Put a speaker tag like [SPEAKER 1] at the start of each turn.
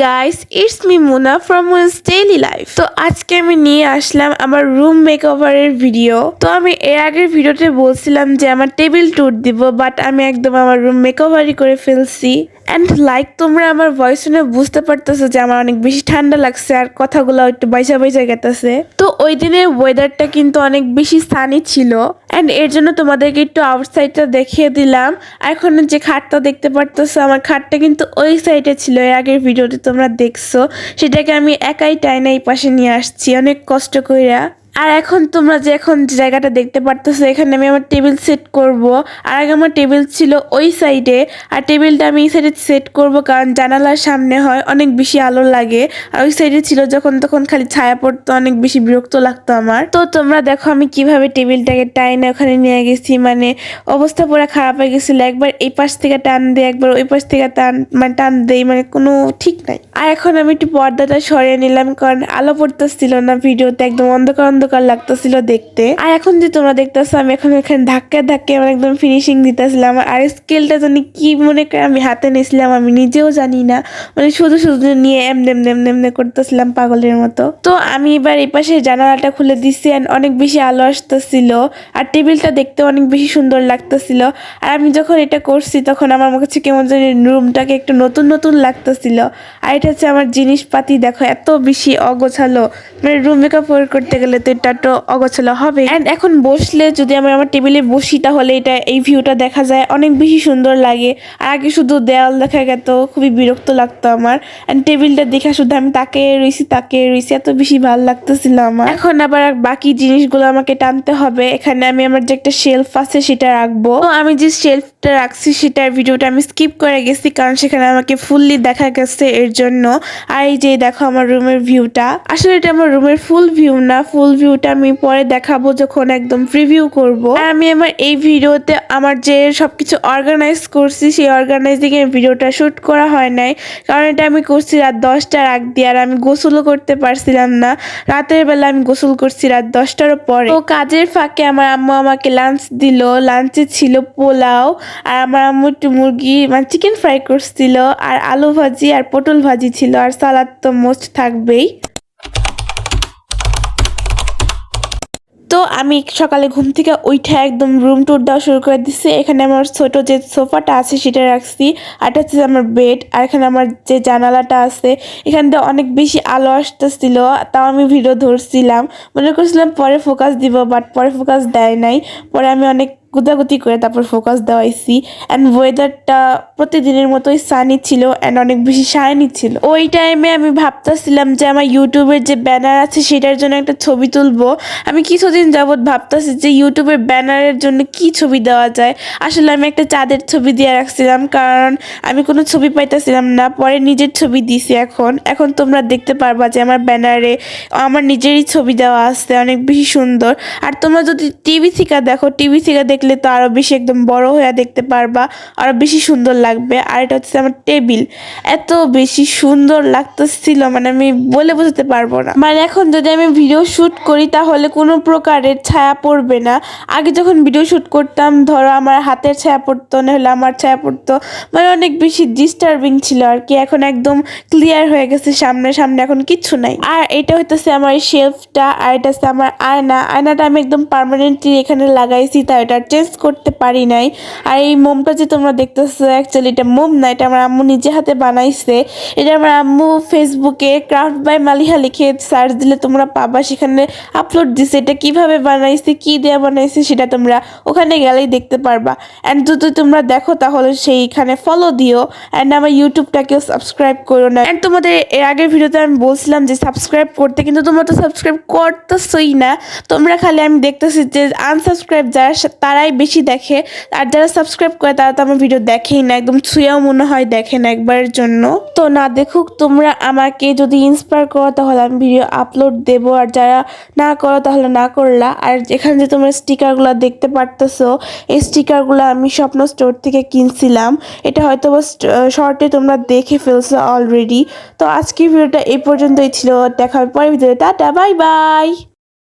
[SPEAKER 1] Guys, it's me Muna from Muna's daily life. তো আজকে আমি নিয়ে আসলাম আমার রুম মেকওভারের ভিডিও। তো আমি এর আগের ভিডিওতে বলছিলাম যে আমার টেবিল ট্যুর দিব, বাট আমি একদম আমার রুম মেকওভারই করে ফেলছি। অ্যান্ড লাইক তোমরা আমার ভয়েস শুনে বুঝতে পারতেছো যে আমার অনেক বেশি ঠান্ডা লাগছে আর কথাগুলো একটু বাইসা বাইসা গেতেছে। তো ওই দিনের ওয়েদারটা কিন্তু অনেক বেশি সানি ছিল, অ্যান্ড এর জন্য তোমাদেরকে একটু আউটসাইডটা দেখিয়ে দিলাম। এখন যে খাটটা দেখতে পারতেছো, আমার খাটটা কিন্তু ওই সাইডে ছিল। এর আগের ভিডিওতে তোমরা দেখছো, সেটাকে আমি একাই টাইনা এই পাশে নিয়ে আসছি অনেক কষ্ট কইরা। আর এখন তোমরা যে জায়গাটা দেখতে পারতেছো, এখানে আমি আমার টেবিল সেট করব। আর আগে আমার টেবিল ছিল ওই সাইডে, আর টেবিলটা আমি এই সাইডে সেট করব কারণ জানালার সামনে হয়, অনেক বেশি আলো লাগে। আর ওই সাইডে ছিল যখন তখন খালি ছায়া পড়তো, অনেক বেশি বিরক্ত লাগতো আমার। তো তোমরা দেখো আমি কিভাবে টেবিলটাকে টাইনে ওখানে নিয়ে গেছি, মানে অবস্থা পুরো খারাপ হয়ে গেছিল। একবার এই পাশ থেকে টান দেয়, একবার ওই পাশ থেকে টান দেই, মানে কোনো ঠিক নাই। আর এখন আমি একটু পর্দাটা সরিয়ে নিলাম কারণ আলো পড়তেছিল না ভিডিওতে, একদম অন্ধকার অন্ধকার লাগতেছিল দেখতে। আর এখন যে তোমরা দেখতেছো, আমি এখন এখানে ধাক্কা আমার একদম ফিনিশিং দিতেছিলাম। আর স্কেলটা জানি কি মনে করে আমি হাতে নিয়েছিলাম, আমি নিজেও জানি না, মানে শুধু শুধু নিয়ে এমনে করতেছিলাম পাগলের মতো। তো আমি এবার এই পাশে জানালাটা খুলে দিছি, অনেক বেশি আলো আসতেছিল আর টেবিলটা দেখতে অনেক বেশি সুন্দর লাগতেছিল। আর আমি যখন এটা করছি তখন আমার কাছে কেমন জানি রুমটাকে একটু নতুন নতুন লাগতেছিল। আর এটা হচ্ছে আমার জিনিসপাতি, দেখো এত বেশি অগোছালো, মানে রুম মেকআপ করতে গেলে তো এটা তো অগোছালো হবে। এন্ড এখন বসলে যদি আমি আমার টেবিলে বসি তাহলে এই ভিউটা দেখা যায়, অনেক বেশি সুন্দর লাগে। আর আগে শুধু দেওয়াল দেখা গেত, খুবই বিরক্ত লাগতো আমার। এন্ড টেবিলটা দেখা শুধু আমি তাকে রয়েছি, এত বেশি ভালো লাগতেছিল আমার। এখন আবার বাকি জিনিসগুলো আমাকে টানতে হবে। এখানে আমি আমার যে একটা শেলফ আছে সেটা রাখবো। তো আমি যে শেলফটা রাখছি সেটার ভিডিওটা আমি স্কিপ করে গেছি কারণ সেখানে আমাকে ফুললি দেখা গেছে এর জন্য। আর এই যে দেখো আমার রুমের ভিউটা, আসলে এটা আমার রুমের ফুল ভিউ না, ফুল ভিউটা আমি পরে দেখাবো যখন একদম প্রিভিউ করব। আর আমি আমার এই ভিডিওতে আমার যে সবকিছু অর্গানাইজ করছি সেই অর্গানাইজিং এর ভিডিওটা শুট করা হয় নাই, কারণ এটা আমি করছি রাত 10টার আগ দিয়ে। আর আমি গোসলও করতে পারছিলাম না, রাতের বেলা আমি গোসল করছি রাত 10টার পরে। তো কাজের ফাঁকে আমার আম্মু আমাকে লাঞ্চ দিল। লাঞ্চে ছিল পোলাও, আর আমার আম্মু একটু মুরগি মানে চিকেন ফ্রাই করছিল, আর আলু ভাজি আর পটল ভাজি ছিল, আর সালাদ তো মোস্ট থাকবেই। তো আমি সকালে ঘুম থেকে উঠে একদম রুম ট্যুর দেওয়া শুরু করে দিচ্ছি। এখানে আমার ছোট যে সোফাটা আছে সেটা রাখছি, আর এটা হচ্ছে আমার বেড। আর এখানে আমার যে জানালাটা আছে, এখান থেকে অনেক বেশি আলো আসতেছিল, তাও আমি ভিডিও ধরছিলাম, মনে করছিলাম পরে ফোকাস দিব, বাট পরে ফোকাস দেয় নাই। পরে আমি অনেক গুতাগুতি করে তারপর ফোকাস দেওয়াইছি। অ্যান্ড ওয়েদারটা প্রতিদিনের মতোই সানি ছিল অ্যান্ড অনেক বেশি শাইনি ছিল। ওই টাইমে আমি ভাবতেছিলাম যে আমার ইউটিউবের যে ব্যানার আছে সেটার জন্য একটা ছবি তুলবো। আমি কিছুদিন যাবৎ ভাবতেছি যে ইউটিউবের ব্যানারের জন্য কি ছবি দেওয়া যায়। আসলে আমি একটা চাঁদের ছবি দিয়ে রাখছিলাম কারণ আমি কোনো ছবি পাইতেছিলাম না, পরে নিজের ছবি দিছি। এখন তোমরা দেখতে পারবা যে আমার ব্যানারে আমার নিজেরই ছবি দেওয়া আছে, অনেক বেশি সুন্দর। আর তোমরা যদি টিভি থেকে দেখো, টিভি থেকে দেখলে তো আরো বেশি একদম বড় হয়ে দেখতে পারবা, আরো বেশি সুন্দর লাগবে। আর এটা হচ্ছে আমার টেবিল, এত বেশি সুন্দর লাগতেছিল মানে আমি বলে বোঝাতে পারবো না। মানে এখন যদি আমি ভিডিও শুট করি তাহলে কোনো প্রকারের ছায়া পড়বে না। আগে যখন ভিডিও শুট করতাম, ধরো আমার হাতের ছায়া পড়তো, না হলে আমার ছায়া পড়তো, মানে অনেক বেশি ডিস্টার্বিং ছিল আর কি। এখন একদম ক্লিয়ার হয়ে গেছে, সামনে এখন কিচ্ছু নাই। আর এটা হইতেছে আমার শেলফটা, আর এটা হচ্ছে আমার আয়নাটা আমি একদম পার্মানেন্টলি এখানে লাগাইছি, তাই এটা চেঞ্জ করতে পারি নাই। আর এই মোমটা যে তোমরা দেখতেছো, অ্যাকচুয়ালি এটা মোম না, এটা আমার আম্মু নিজে হাতে বানাইছে। এটা আমার আম্মু ফেসবুকে ক্রাফট বাই মালিহা লিখে সার্চ দিলে তোমরা পাবা, সেখানে আপলোড দিছে। এটা কিভাবে বানাইছে, কি দিয়ে বানাইছে সেটা তোমরা ওখানে গেলেই দেখতে পারবা। অ্যান্ড যদি তোমরা দেখো তাহলে সেইখানে ফলো দিও, অ্যান্ড আমার ইউটিউবটাকেও সাবস্ক্রাইব করো না। অ্যান্ড তোমাদের এর আগের ভিডিওতে আমি বলছিলাম যে সাবস্ক্রাইব করতে, কিন্তু তোমরা তো সাবস্ক্রাইব করতেছই না। তোমরা খালি আমি দেখতেছি যে আনসাবস্ক্রাইব যারা তারাই বেশি দেখে, আর যারা সাবস্ক্রাইব করে তারা তো আমার ভিডিও দেখেই না, একদম ছুঁয়েও মনে হয় দেখে না একবারের জন্য। তো না দেখুক, তোমরা আমাকে যদি ইন্সপায়ার করো তাহলে আমি ভিডিও আপলোড দেবো, আর যারা না করো তাহলে না করলা। আর এখানে যে তোমরা স্টিকারগুলো দেখতে পারতেছো, এই স্টিকারগুলো আমি স্বপ্ন স্টোর থেকে কিনছিলাম। এটা হয়তো শর্টে তোমরা দেখে ফেলছো অলরেডি। তো আজকের ভিডিওটা এই পর্যন্তই ছিল, দেখা হবে পরের ভিডিওতে। Tata, bye bye.